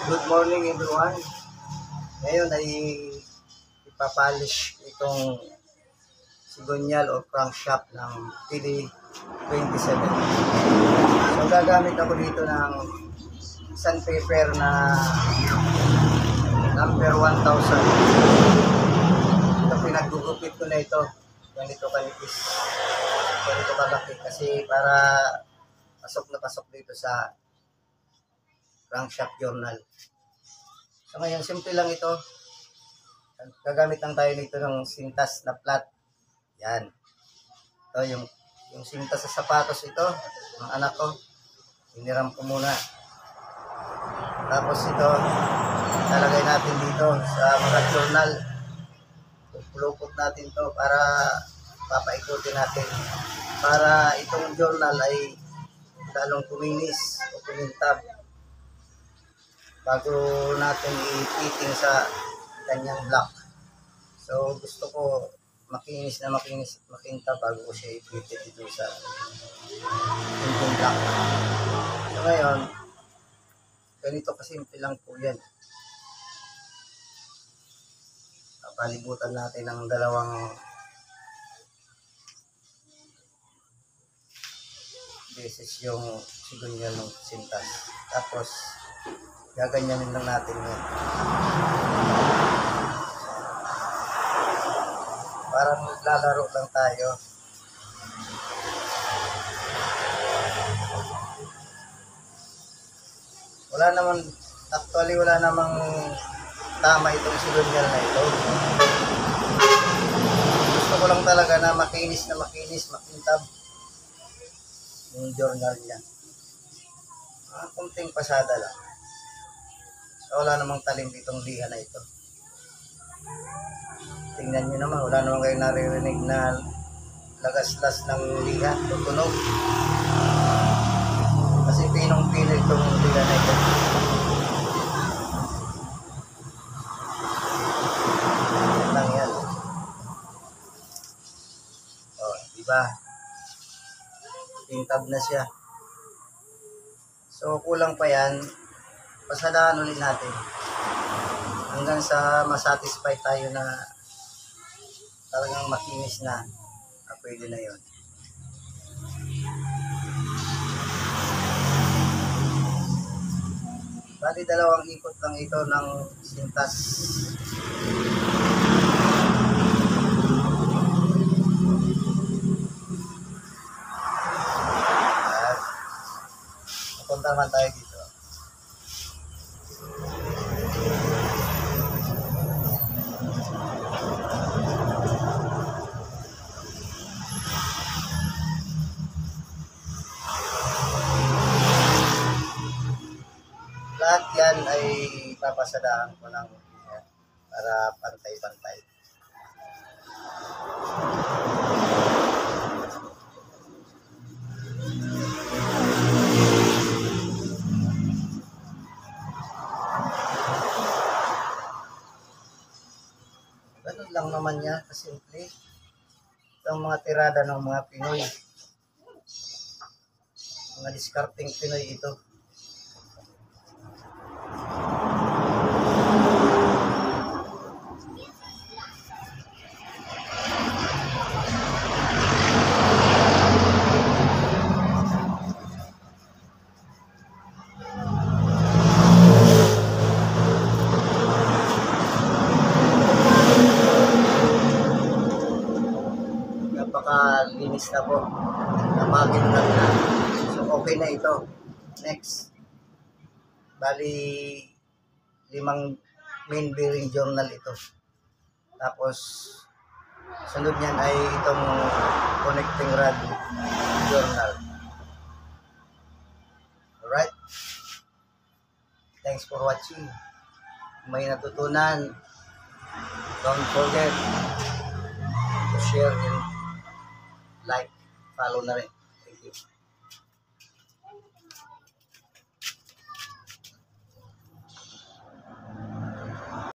Good morning everyone. Ngayon ay ipapolish itong sigonyal o crankshaft ng PD27. So gagamit ako dito ng sandpaper na number 1000. Ito pinaggugupit ko na ito. Ganito kanipis. Ganito kalaki kasi para pasok na pasok dito sa crankshaft journal. So ngayon, simple lang ito. Gagamit lang tayo nito ng sintas na flat. Yan. Ito yung sintas sa sapatos ito, ng anak ko. Hiniram ko muna. Tapos ito, talagay natin dito sa mga journal. Pulupot natin to para papaikutin natin. Para itong journal ay lalong kuminis o kumintab bago natin i-fitting sa kanyang block. So gusto ko makinis at makintab bago ko siya i-fitting dito sa engine block. So ngayon, ganito kasimple lang po yan. Palibutan natin ng dalawang beses yung sigonyal ng sintas. Tapos gaganyanin lang natin yan. Parang lalaro lang tayo. Wala namang tama itong sigonyal na ito. Gusto ko lang talaga na makinis, makintab yung journal niya. Kunting pasada lang. So, wala namang talim ditong liha na ito. Tingnan nyo naman, wala namang kayo naririnig na lagaslas ng liha, tutunog. Kasi pinong-pino itong liha na ito. Yan lang yan. O, diba? Pintab na siya. So, kulang pa yan. Pasadaan ulit natin hanggang sa masatisfy tayo na talagang makinis na pwede na yun. Bali dalawang ikot lang ito ng sintas. At napunta naman tayo dito. Lahat yan ay papasadaan ko ng para pantay-pantay. Ganun lang naman yan, kasimple. Ito ang mga tirada ng mga Pinoy. Mga discarding Pinoy ito. Napakalinis na po. Napakinag na. So okay na ito. Next. Bali 5 main bearing journal ito. Tapos sunod niyan ay itong connecting rod journal. Alright. Thanks for watching. Kung may natutunan, don't forget to share and like, follow na rin. Thank you.